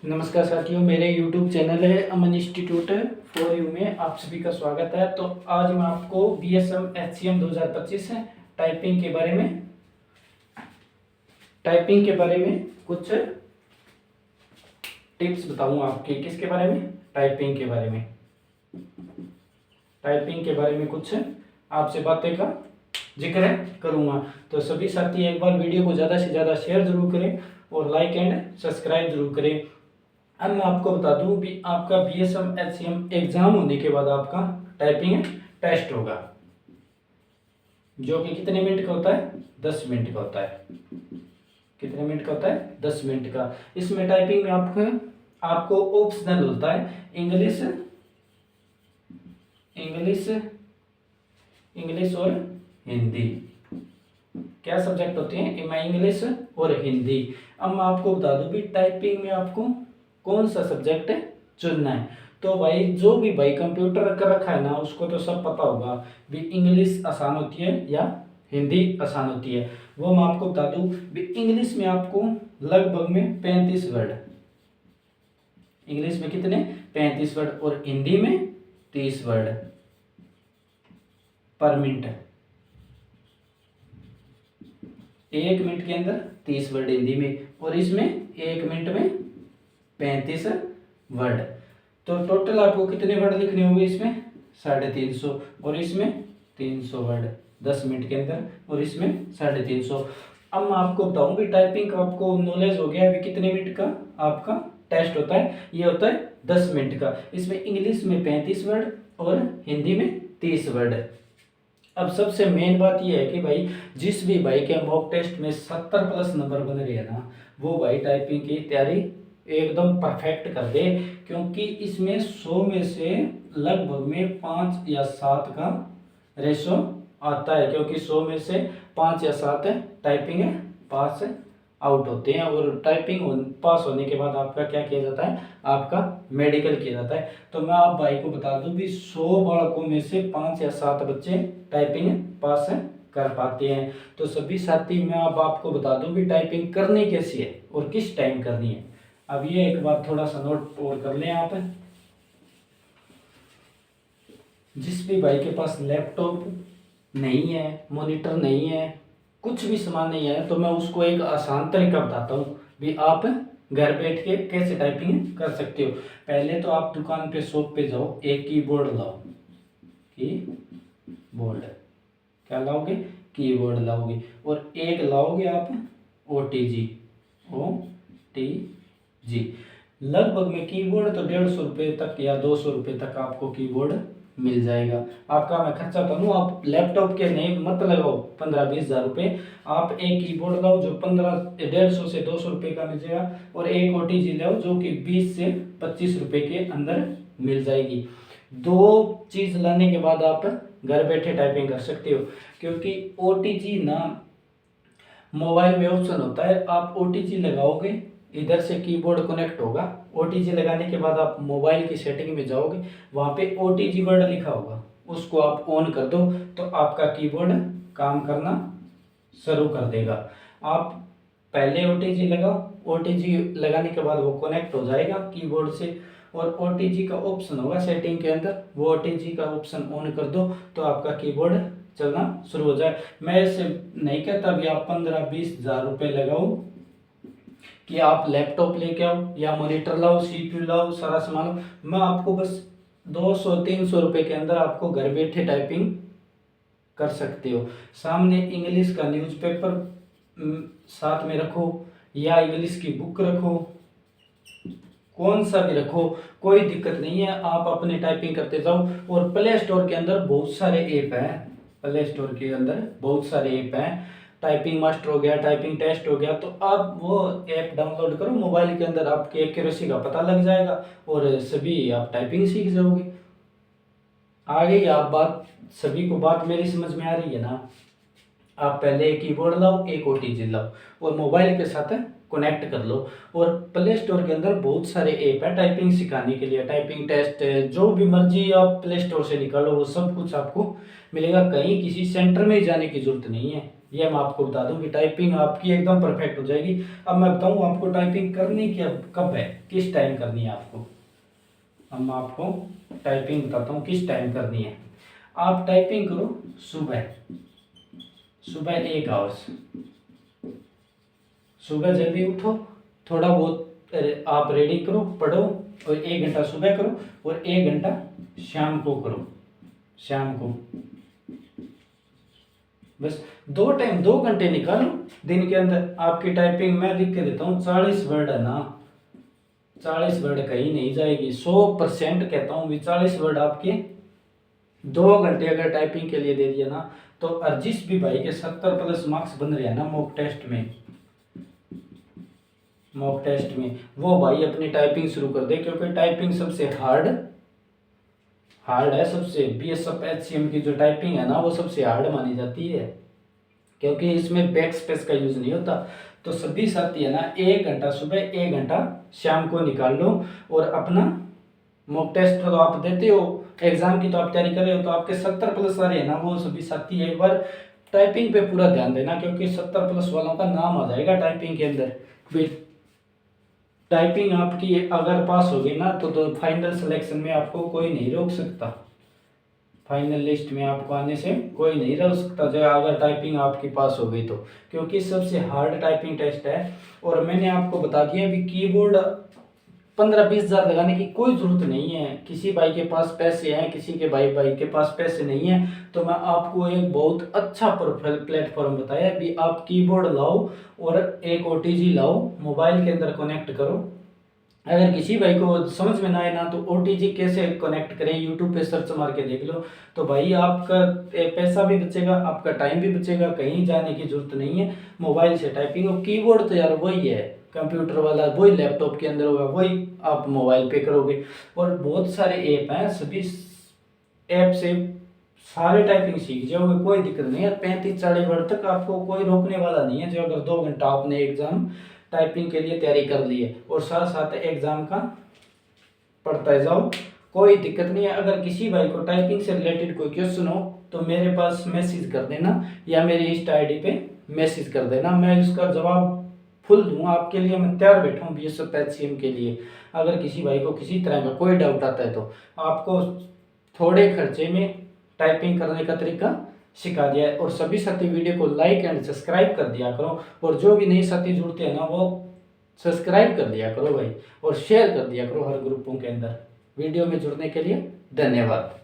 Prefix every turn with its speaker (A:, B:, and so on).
A: नमस्कार साथियों, मेरे YouTube चैनल है अमन इंस्टीट्यूट फॉर यू में आप सभी का स्वागत है। तो आज मैं आपको BSM HCM 2025 टाइपिंग के बारे में कुछ टिप्स बताऊंगा आपके। किसके बारे में? टाइपिंग के बारे में कुछ आपसे बातें का जिक्र करूंगा। तो सभी साथी एक बार वीडियो को ज़्यादा से ज़्यादा शेयर जरूर करें और लाइक एंड सब्सक्राइब जरूर करें। अब मैं आपको बता दूं भी आपका BSM HCM एग्जाम होने के बाद आपका टाइपिंग टेस्ट होगा, जो कि कितने मिनट का होता है? 10 मिनट का होता है। कितने मिनट का होता है? 10 मिनट का। इसमें टाइपिंग में आपको ऑप्शनल होता है इंग्लिश और हिंदी। क्या सब्जेक्ट होते हैं? इंग्लिश और हिंदी। अब मैं आपको बता दूं भी टाइपिंग में आपको कौन सा सब्जेक्ट चुनना है। तो भाई जो भी भाई कंप्यूटर कर रखा है ना, उसको तो सब पता होगा भी इंग्लिश आसान होती है या हिंदी आसान होती है। वो मैं आपको बता दूं भी इंग्लिश में आपको लगभग में 35 वर्ड, इंग्लिश में कितने? 35 वर्ड, और हिंदी में 30 वर्ड पर मिनट। 1 मिनट के अंदर 30 वर्ड हिंदी में, और इसमें 1 मिनट में 35 वर्ड। तो टोटल आपको कितने वर्ड लिखने होंगे? इसमें 350, और इसमें 300 वर्ड 10 मिनट के अंदर, और इसमें 350। अब मैं आपको बताऊं कि टाइपिंग का आपको नॉलेज हो गया अभी कितने मिनट का आपका टेस्ट होता है। ये होता है 10 मिनट का। इसमें इंग्लिश में 35 वर्ड और हिंदी में 30 वर्ड। अब सबसे मेन बात यह है कि भाई जिस भी भाई के मॉक टेस्ट में 70 प्लस नंबर बन रहे हैं ना, वो भाई टाइपिंग की तैयारी एकदम परफेक्ट कर दे, क्योंकि इसमें 100 में से लगभग में 5 या 7 का रेशो आता है, क्योंकि 100 में से 5 या 7 टाइपिंग पास आउट होते हैं। और टाइपिंग पास होने के बाद आपका क्या किया जाता है? आपका मेडिकल किया जाता है। तो मैं आप भाई को बता दूं भी 100 बालकों में से 5 या 7 बच्चे टाइपिंग पास कर पाते हैं। तो सभी साथी मैं अब आपको बता दूं भी टाइपिंग करनी कैसी है और किस टाइम करनी है। अब ये एक बार थोड़ा सा नोट और कर लें आप। जिस भी भाई के पास लैपटॉप नहीं है, मॉनिटर नहीं है, कुछ भी सामान नहीं है, तो मैं उसको एक आसान तरीका बताता हूँ भी आप घर बैठ के कैसे टाइपिंग कर सकते हो। पहले तो आप दुकान पे, शॉप पे जाओ, एक कीबोर्ड लाओ। कीबोर्ड क्या लाओगे? कीबोर्ड लाओगे, और एक लाओगे आप OTG। लगभग में कीबोर्ड तो 150 रुपये तक या 200 रुपये तक आपको कीबोर्ड मिल जाएगा। आपका मैं खर्चा करूँ, आप लैपटॉप के नहीं मत लगाओ 15-20 हज़ार रुपये। आप एक कीबोर्ड लाओ जो 150 से 200 रुपये का मिल जाएगा, और एक OTG लाओ जो कि 20 से 25 रुपये के अंदर मिल जाएगी। 2 चीज़ लाने के बाद आप घर बैठे टाइपिंग कर सकते हो, क्योंकि OTG ना मोबाइल में ऑप्शन होता है। आप OTG लगाओगे, इधर से कीबोर्ड कनेक्ट होगा। OTG लगाने के बाद आप मोबाइल की सेटिंग में जाओगे, वहाँ पे OTG वर्ड लिखा होगा, उसको आप ऑन कर दो तो आपका कीबोर्ड काम करना शुरू कर देगा। आप पहले OTG लगाओ, OTG लगाने के बाद वो कनेक्ट हो जाएगा कीबोर्ड से, और OTG का ऑप्शन होगा सेटिंग के अंदर, वो OTG का ऑप्शन ऑन कर दो तो आपका कीबोर्ड चलना शुरू हो जाए। मैं ऐसे नहीं कहता भी आप 15-20 हज़ार रुपये लगाओ कि आप लैपटॉप लेके आओ या मॉनिटर लाओ, CPU लाओ, सारा सामान लो। मैं आपको बस 200-300 रुपये के अंदर आपको घर बैठे टाइपिंग कर सकते हो। सामने इंग्लिश का न्यूज़पेपर साथ में रखो, या इंग्लिश की बुक रखो, कौन सा भी रखो, कोई दिक्कत नहीं है। आप अपनी टाइपिंग करते जाओ। और प्ले स्टोर के अंदर बहुत सारे ऐप हैं, टाइपिंग मास्टर हो गया, टाइपिंग टेस्ट हो गया, तो आप वो ऐप डाउनलोड करो मोबाइल के अंदर, आपकी एक्यूरेसी का पता लग जाएगा और सभी आप टाइपिंग सीख जाओगे। आ गई आप बात? सभी को बात मेरी समझ में आ रही है ना? आप पहले एक कीबोर्ड लाओ, एक OTG लाओ, और मोबाइल के साथ कनेक्ट कर लो। और प्ले स्टोर के अंदर बहुत सारे ऐप है टाइपिंग सिखाने के लिए, टाइपिंग टेस्ट, जो भी मर्जी आप प्ले स्टोर से निकालो वो सब कुछ आपको मिलेगा। कहीं किसी सेंटर में जाने की जरूरत नहीं है। ये मैं आपको बता दूं कि टाइपिंग आपकी एकदम परफेक्ट हो जाएगी। अब मैं बताऊं आपको टाइपिंग करनी कब है, किस टाइम करनी है आपको। अब मैं आपको टाइपिंग बताता हूँ किस टाइम करनी है। आप टाइपिंग करो सुबह, सुबह 1 आवर्स, सुबह जल्दी उठो, थोड़ा बहुत आप रीडिंग करो, पढ़ो, और 1 घंटा सुबह करो और 1 घंटा शाम को करो, शाम को। बस 2 घंटे निकालो दिन के अंदर। आपकी टाइपिंग मैं लिख के देता हूँ 40 वर्ड है ना, 40 वर्ड कहीं नहीं जाएगी, 100% कहता हूँ। 40 वर्ड आपके 2 घंटे अगर टाइपिंग के लिए दे दिया ना, तो और जिस भी भाई के 70+ मार्क्स बन रहे हैं ना मॉक टेस्ट में, मॉक टेस्ट में, वो भाई अपनी टाइपिंग शुरू कर दे, क्योंकि टाइपिंग सबसे हार्ड है। सबसे बीएसएफ एचसीएम की जो टाइपिंग है ना, वो सबसे हार्ड मानी जाती है, क्योंकि इसमें बैक स्पेस का यूज नहीं होता। तो सभी साथी है ना 1 घंटा सुबह 1 घंटा शाम को निकाल लो, और अपना मॉक टेस्ट तो आप देते हो, एग्जाम की तो आप तैयारी कर रहे हो, तो आपके 70+ सारे है ना वो सभी साथी एक बार टाइपिंग पे पूरा ध्यान देना, क्योंकि 70+ वालों का नाम आ जाएगा टाइपिंग के अंदर। टाइपिंग आपकी अगर पास होगी ना, तो फाइनल सिलेक्शन में आपको कोई नहीं रोक सकता, फाइनल लिस्ट में आपको आने से कोई नहीं रोक सकता, जो अगर टाइपिंग आपकी पास हो गई तो, क्योंकि सबसे हार्ड टाइपिंग टेस्ट है। और मैंने आपको बता दिया भी कीबोर्ड 15-20 हज़ार लगाने की कोई ज़रूरत नहीं है। किसी भाई के पास पैसे हैं, किसी के भाई के पास पैसे नहीं है, तो मैं आपको एक बहुत अच्छा प्लेटफॉर्म बताया भी, आप कीबोर्ड लाओ और एक OTG लाओ, मोबाइल के अंदर कनेक्ट करो। अगर किसी भाई को समझ में ना आए ना, तो OTG कैसे कनेक्ट करें यूट्यूब पे सर्च मार के देख लो, तो भाई आपका पैसा भी बचेगा, आपका टाइम भी बचेगा, कहीं जाने की जरूरत नहीं है। मोबाइल से टाइपिंग, और कीबोर्ड तो यार वही है कंप्यूटर वाला, वही लैपटॉप के अंदर होगा, वही आप मोबाइल पे करोगे। और बहुत सारे ऐप हैं, सभी ऐप से सारे टाइपिंग सीख जाओगे, कोई दिक्कत नहीं है। 35-40 वर्ड तक आपको कोई रोकने वाला नहीं है, जो अगर 2 घंटा आपने एग्जाम टाइपिंग के लिए तैयारी कर ली है, और साथ साथ एग्जाम का पढ़ता जाओ, कोई दिक्कत नहीं है। अगर किसी भाई को टाइपिंग से रिलेटेड कोई क्वेश्चन हो, तो मेरे पास मैसेज कर देना, या मेरी इंस्टा आईडी पे मैसेज कर देना, मैं इसका जवाब फुल दूंगा आपके लिए। मैं तैयार बैठा हूँ बीएसएफ एचसीएम के लिए। अगर किसी भाई को किसी तरह का कोई डाउट आता है, तो आपको थोड़े खर्चे में टाइपिंग करने का तरीका सिखा दिया है। और सभी साथी वीडियो को लाइक एंड सब्सक्राइब कर दिया करो, और जो भी नए साथी जुड़ते हैं ना, वो सब्सक्राइब कर दिया करो भाई, और शेयर कर दिया करो हर ग्रुपों के अंदर। वीडियो में जुड़ने के लिए धन्यवाद।